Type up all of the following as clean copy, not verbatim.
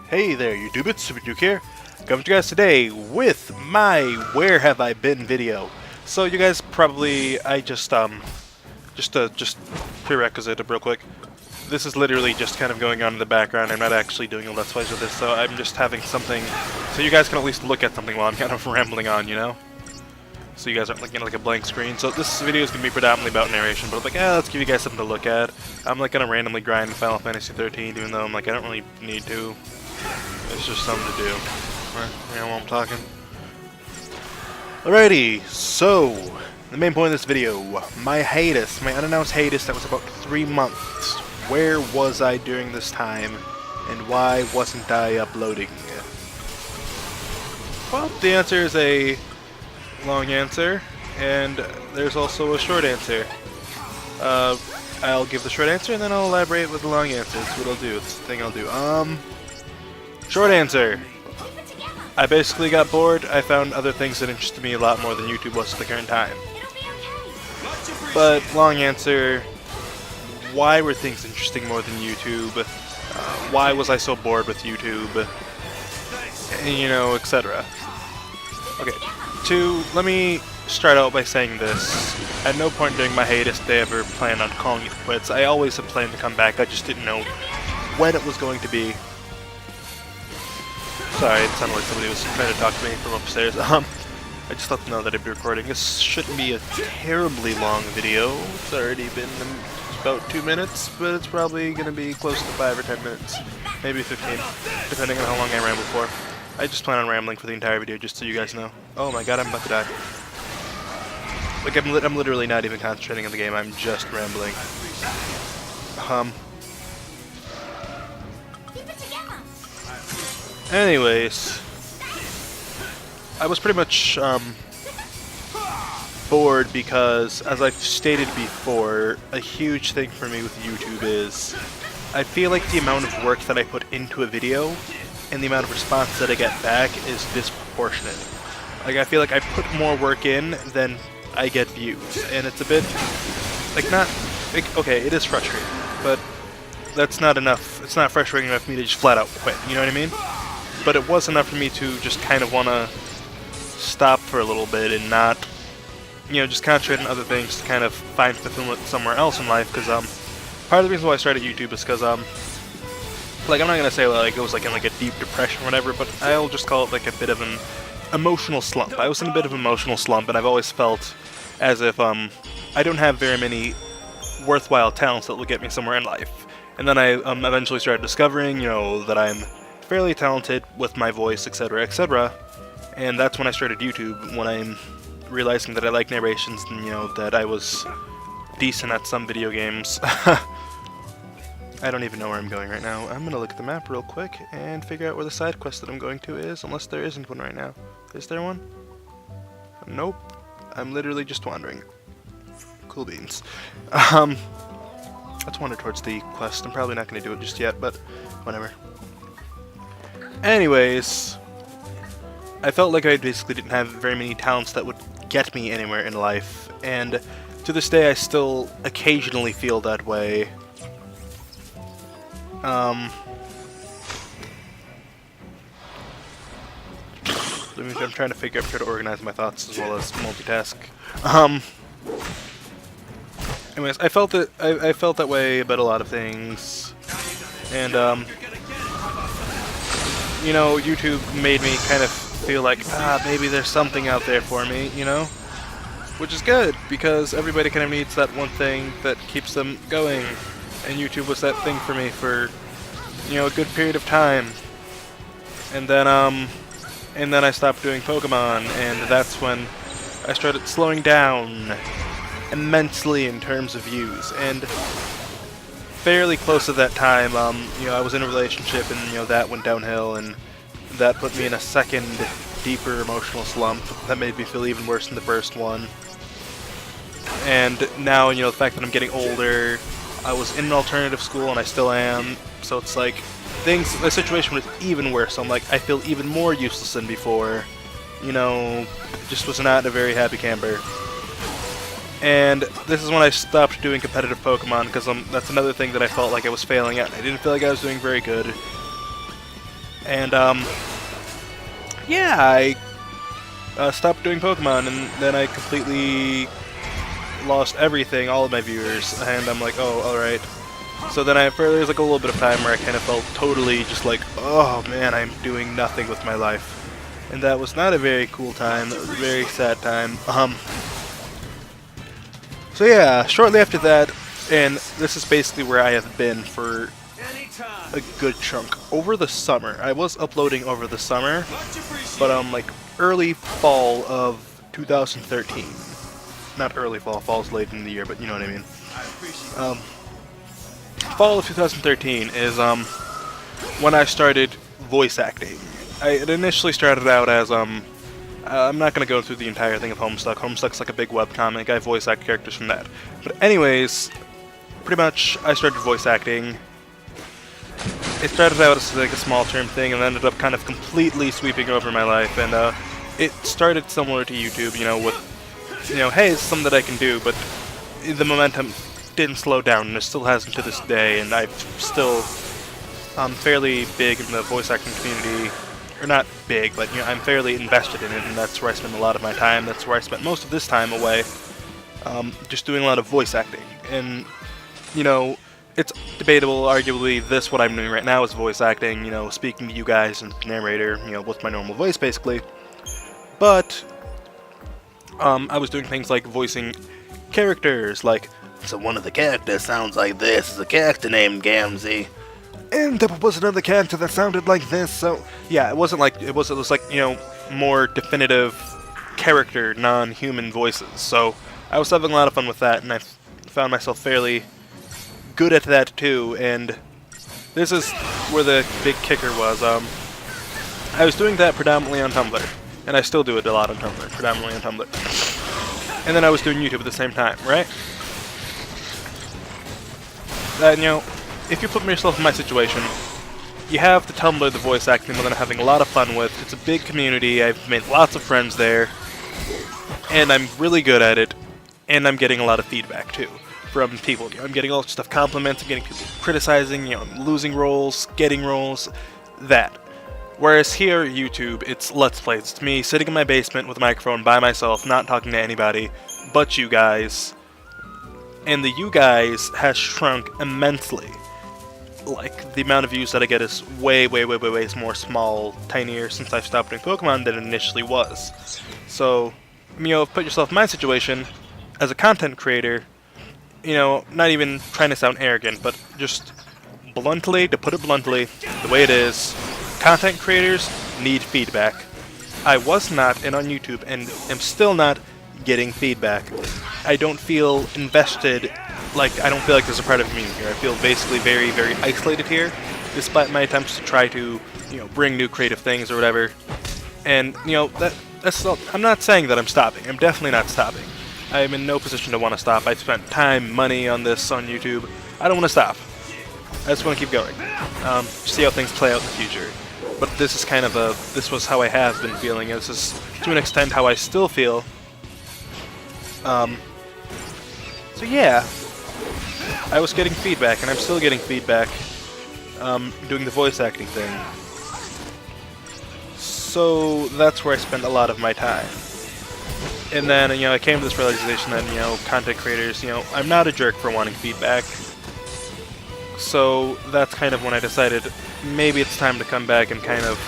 Hey there, YouTube, itssuperkook here, coming to you guys today with my Where Have I Been video. So you guys probably, just prerequisite real quick. This is literally just kind of going on in the background. I'm not actually doing a Let's Plays with this, so I'm just having something, so you guys can at least look at something while I'm kind of rambling on, you know? So you guys aren't looking at like a blank screen. So this video is going to be predominantly about narration, but I'm like, let's give you guys something to look at. I'm like going to randomly grind Final Fantasy 13, even though I'm like, I don't really need to. It's just something to do. Right, you know what I'm talking? Alrighty, so, the main point of this video, my hiatus, my unannounced hiatus that was about 3 months. Where was I during this time, and why wasn't I uploading? Well, the answer is a long answer, and there's also a short answer. I'll give the short answer, and then I'll elaborate with the long answer. That's what I'll do. It's the thing I'll do. Short answer. I basically got bored. I found other things that interested me a lot more than YouTube was at the current time. But long answer, why were things interesting more than YouTube? Why was I so bored with YouTube? And, you know, etc. Okay, let me start out by saying this. At no point during my hiatus did I ever plan on calling it quits. I always had planned to come back. I just didn't know when it was going to be. Sorry, it sounded like somebody was trying to talk to me from upstairs. I just let them know that I'd be recording. This shouldn't be a terribly long video. It's already been about 2 minutes, but it's probably going to be close to 5 or 10 minutes. Maybe 15, depending on how long I ramble for. I just plan on rambling for the entire video, just so you guys know. Oh my god, I'm about to die. Like, I'm literally not even concentrating on the game, I'm just rambling. Anyways, I was pretty much bored because, as I've stated before, a huge thing for me with YouTube is I feel like the amount of work that I put into a video and the amount of response that I get back is disproportionate. Like, I feel like I put more work in than I get views, and it's a bit, like, not, like, okay, it is frustrating, but that's not enough. It's not frustrating enough for me to just flat out quit, you know what I mean? But it was enough for me to just kind of want to stop for a little bit and not, you know, just concentrate on other things to kind of find fulfillment somewhere else in life, because part of the reason why I started YouTube is because like, I'm not gonna say like it was like in like a deep depression or whatever, but I'll just call it like a bit of an emotional slump. I was in a bit of an emotional slump, and I've always felt as if I don't have very many worthwhile talents that will get me somewhere in life. And then I eventually started discovering, you know, that I'm fairly talented with my voice, etc., etc. And that's when I started YouTube, when I'm realizing that I like narrations and, you know, that I was decent at some video games. I don't even know where I'm going right now. I'm gonna look at the map real quick and figure out where the side quest that I'm going to is, unless there isn't one right now. Is there one? Nope. I'm literally just wandering. Cool beans. Let's wander towards the quest. I'm probably not gonna do it just yet, but whatever. Anyways, I felt like I basically didn't have very many talents that would get me anywhere in life, and to this day I still occasionally feel that way. I'm trying to organize my thoughts as well as multitask. Anyways, I felt that way about a lot of things, and you know, YouTube made me kind of feel like, maybe there's something out there for me, you know? Which is good, because everybody kind of needs that one thing that keeps them going. And YouTube was that thing for me for, you know, a good period of time. And then I stopped doing Pokemon, and that's when I started slowing down immensely in terms of views. And fairly close to that time, you know, I was in a relationship, and, you know, that went downhill, and that put me in a second, deeper emotional slump that made me feel even worse than the first one. And now, you know, the fact that I'm getting older, I was in an alternative school, and I still am, so it's like, the situation was even worse, so I'm like, I feel even more useless than before. You know, just was not a very happy camper. And this is when I stopped doing competitive Pokemon, because that's another thing that I felt like I was failing at. I didn't feel like I was doing very good. And yeah, I stopped doing Pokemon, and then I completely lost everything, all of my viewers, and I'm like, oh, alright. So then there's like a little bit of time where I kind of felt totally just like, oh man, I'm doing nothing with my life. And that was not a very cool time, that was a very sad time. So yeah, shortly after that, and this is basically where I have been for a good chunk. Over the summer, I was uploading over the summer, but like early fall of 2013. Not early fall, fall's late in the year, but you know what I mean. Fall of 2013 is when I started voice acting. It initially started out as I'm not going to go through the entire thing of Homestuck. Homestuck's like a big webcomic. I voice act characters from that. But anyways, pretty much I started voice acting. It started out as like a small term thing and ended up kind of completely sweeping over my life. And it started similar to YouTube, you know, with, you know, hey, it's something that I can do, but the momentum didn't slow down, and it still hasn't to this day, and I'm still fairly big in the voice acting community. Or not big, but you know, I'm fairly invested in it, and that's where I spend a lot of my time. That's where I spent most of this time away, just doing a lot of voice acting. And, you know, it's debatable, arguably, what I'm doing right now is voice acting, you know, speaking to you guys and narrator, you know, with my normal voice, basically. But I was doing things like voicing characters, like, so one of the characters sounds like this, is a character named Gamzee. And there was another character that sounded like this, so... Yeah, it was like, you know, more definitive character, non-human voices. So I was having a lot of fun with that, and I found myself fairly good at that too, and this is where the big kicker was. I was doing that predominantly on Tumblr, and I still do it a lot on Tumblr, predominantly on Tumblr. And then I was doing YouTube at the same time, right? And, you know, if you put yourself in my situation, you have the Tumblr, the voice acting that I'm having a lot of fun with. It's a big community, I've made lots of friends there, and I'm really good at it, and I'm getting a lot of feedback too from people. You know, I'm getting all sorts of compliments, I'm getting people criticizing, you know, I'm losing roles, getting roles, that. Whereas here, YouTube, it's Let's Plays. It's me sitting in my basement with a microphone by myself, not talking to anybody but you guys. And the you guys has shrunk immensely. Like, the amount of views that I get is way more small, tinier since I've stopped doing Pokemon than it initially was. So, you know, put yourself in my situation, as a content creator, you know, not even trying to sound arrogant, but just bluntly, to put it bluntly, the way it is, content creators need feedback. I was not, and on YouTube, and am still not, getting feedback. I don't feel invested, like, I don't feel like there's a part of me here. I feel basically very isolated here, despite my attempts to try to, you know, bring new creative things or whatever. And, you know, that's not, I'm not saying that I'm stopping. I'm definitely not stopping. I am in no position to want to stop. I've spent time, money on this on YouTube. I don't want to stop. I just want to keep going. See how things play out in the future. But this is kind of this was how I have been feeling. This is, to an extent, how I still feel. So yeah, I was getting feedback, and I'm still getting feedback, doing the voice acting thing. So that's where I spend a lot of my time. And then, you know, I came to this realization that, you know, content creators, you know, I'm not a jerk for wanting feedback. So that's kind of when I decided maybe it's time to come back and kind of,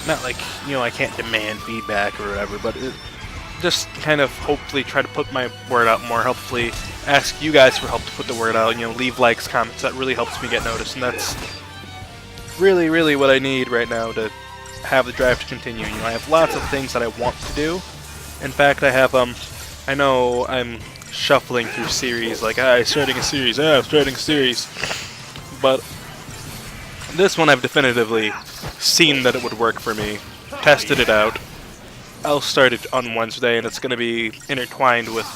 not like, you know, I can't demand feedback or whatever, but just kind of hopefully try to put my word out more, hopefully ask you guys for help to put the word out, you know, leave likes, comments, that really helps me get noticed, and that's really what I need right now to have the drive to continue. You know, I have lots of things that I want to do. In fact, I have, I know I'm shuffling through series, like, I'm starting a series, I'm starting a series, but this one I've definitively seen that it would work for me, tested it out. I'll start it on Wednesday, and it's going to be intertwined with,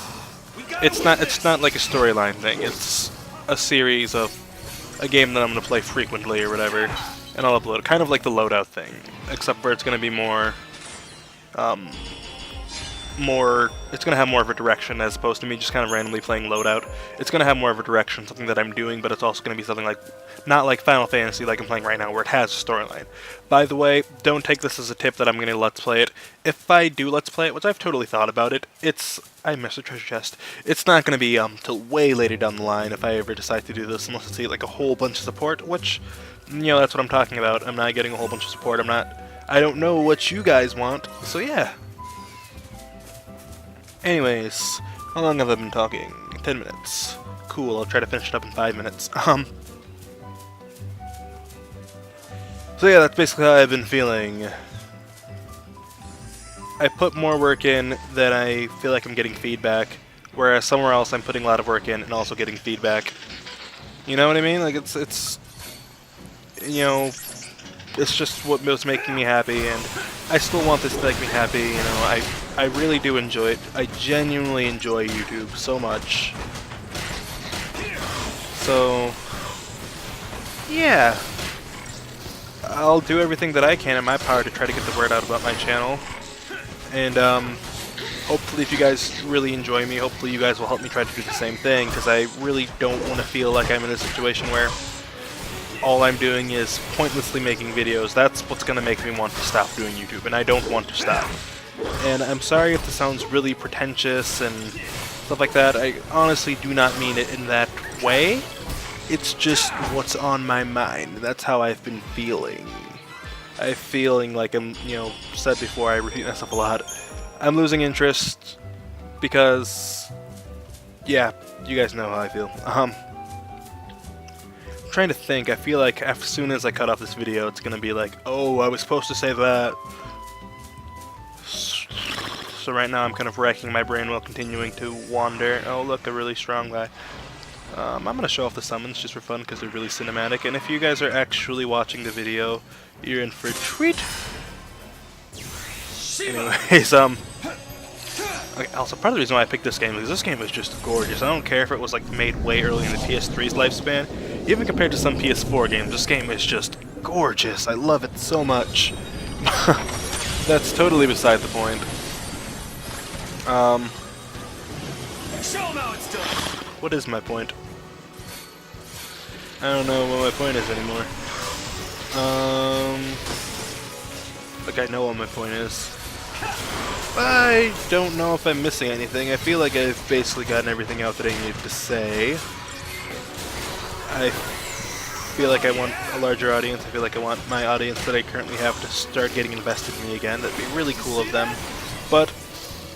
it's not like a storyline thing, it's a series of a game that I'm going to play frequently or whatever, and I'll upload it, kind of like the loadout thing, except for it's going to be more, more, it's going to have more of a direction as opposed to me just kind of randomly playing loadout. It's going to have more of a direction, something that I'm doing, but it's also going to be something like, not like Final Fantasy like I'm playing right now, where it has a storyline. By the way, don't take this as a tip that I'm going to Let's Play it. If I do Let's Play it, which I've totally thought about it, I missed a treasure chest. It's not going to be till way later down the line if I ever decide to do this, unless I see like a whole bunch of support, which, you know, that's what I'm talking about. I'm not getting a whole bunch of support. I don't know what you guys want, so yeah. Anyways, how long have I been talking? 10 minutes. Cool, I'll try to finish it up in 5 minutes. So yeah, that's basically how I've been feeling. I put more work in than I feel like I'm getting feedback, whereas somewhere else I'm putting a lot of work in and also getting feedback. You know what I mean? Like, it's you know, it's just what was making me happy, and I still want this to make me happy, you know. I really do enjoy it. I genuinely enjoy YouTube so much. So, yeah. I'll do everything that I can in my power to try to get the word out about my channel. And, hopefully if you guys really enjoy me, hopefully you guys will help me try to do the same thing, because I really don't want to feel like I'm in a situation where all I'm doing is pointlessly making videos. That's what's going to make me want to stop doing YouTube, and I don't want to stop. And I'm sorry if this sounds really pretentious and stuff like that. I honestly do not mean it in that way. It's just what's on my mind. That's how I've been feeling. I'm feeling like I'm, you know, said before, I repeat myself a lot. I'm losing interest because, yeah, you guys know how I feel. I'm trying to think. I feel like as soon as I cut off this video, it's gonna be like, oh, I was supposed to say that. So right now I'm kind of racking my brain while continuing to wander. Oh look, a really strong guy. I'm gonna show off the summons just for fun because they're really cinematic, and if you guys are actually watching the video, you're in for a treat. Anyways, okay, also part of the reason why I picked this game is this game is just gorgeous. I don't care if it was like made way early in the PS3's lifespan. Even compared to some PS4 games, this game is just gorgeous. I love it so much. That's totally beside the point. What is my point? I don't know what my point is anymore. Like I know what my point is. I don't know if I'm missing anything. I feel like I've basically gotten everything out that I needed to say. I feel like I want a larger audience. I feel like I want my audience that I currently have to start getting invested in me again. That'd be really cool of them. But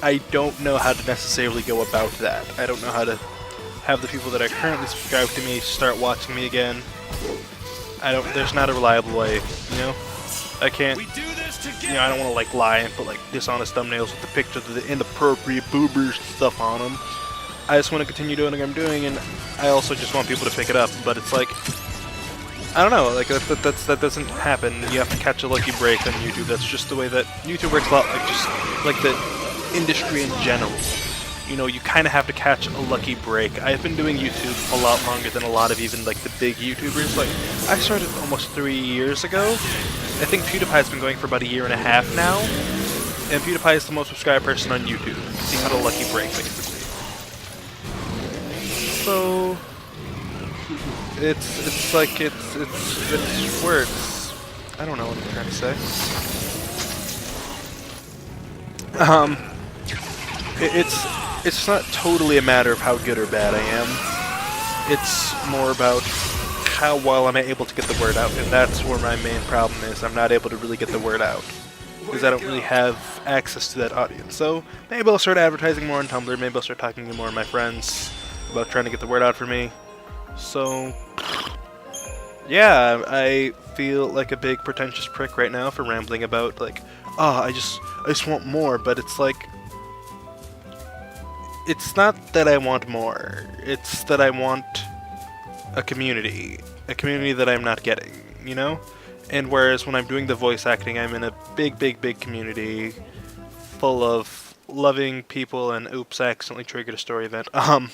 I don't know how to necessarily go about that. I don't know how to have the people that are currently subscribed to me start watching me again. There's not a reliable way, you know? I can't, you know, I don't want to like lie and put like dishonest thumbnails with the pictures of the inappropriate boobers and stuff on them. I just want to continue doing what I'm doing, and I also just want people to pick it up, but it's like, I don't know, like that doesn't happen. You have to catch a lucky break on YouTube. That's just the way that YouTube works a lot, like just like the industry in general. You know, you kind of have to catch a lucky break. I've been doing YouTube a lot longer than a lot of even like the big YouTubers. Like, I started almost 3 years ago. I think PewDiePie's been going for about 1.5 years now. And PewDiePie is the most subscribed person on YouTube. He had a lucky break, basically. So it's like it's words. I don't know what I'm trying to say. It's not totally a matter of how good or bad I am. It's more about how well am I able to get the word out, and that's where my main problem is. I'm not able to really get the word out because I don't really have access to that audience. So maybe I'll start advertising more on Tumblr. Maybe I'll start talking to more of my friends about trying to get the word out for me. So yeah, I feel like a big pretentious prick right now for rambling about like, oh, I just want more, but it's like, it's not that I want more, it's that I want a community that I'm not getting, you know? And whereas when I'm doing the voice acting, I'm in a big community full of loving people, and oops, I accidentally triggered a story event. I'm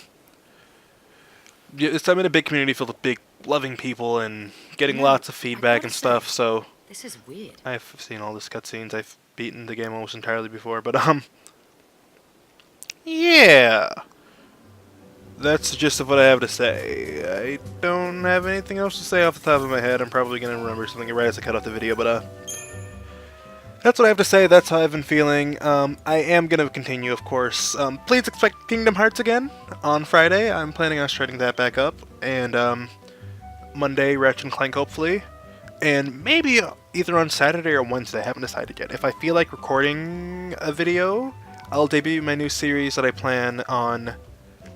in a big community filled with big loving people and getting lots of feedback and stuff, so this is weird. I've seen all this cutscenes. I've beaten the game almost entirely before, but yeah, that's the gist of what I have to say. I don't have anything else to say off the top of my head. I'm probably going to remember something right as I cut off the video, but that's what I have to say. That's how I've been feeling. I am going to continue, of course. Please expect Kingdom Hearts again on Friday. I'm planning on starting that back up. And Monday, Ratchet and Clank, hopefully. And maybe either on Saturday or Wednesday. I haven't decided yet. If I feel like recording a video, I'll debut my new series that I plan on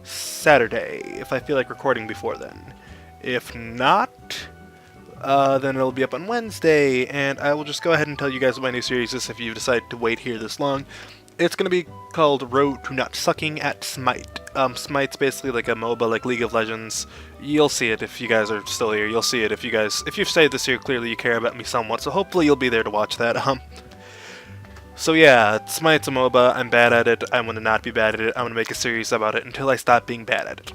Saturday, if I feel like recording before then. If not, then it'll be up on Wednesday, and I will just go ahead and tell you guys what my new series is if you've decided to wait here this long. It's going to be called Road to Not Sucking at Smite. Smite's basically like a MOBA, like League of Legends. You'll see it if you guys are still here. You'll see it if you've stayed this year. Clearly you care about me somewhat, so hopefully you'll be there to watch that. So yeah, Smite's a MOBA. I'm bad at it. I'm going to not be bad at it. I'm going to make a series about it until I stop being bad at it.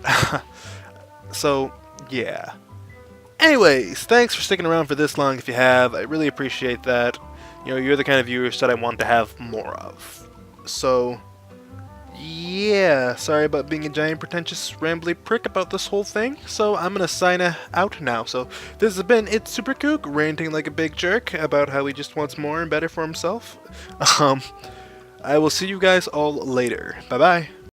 So yeah. Anyways, thanks for sticking around for this long if you have. I really appreciate that. You know, you're the kind of viewers that I want to have more of. So, yeah, sorry about being a giant pretentious rambly prick about this whole thing. So I'm gonna sign out now. So this has been itssuperkook ranting like a big jerk about how he just wants more and better for himself. I will see you guys all later. Bye bye.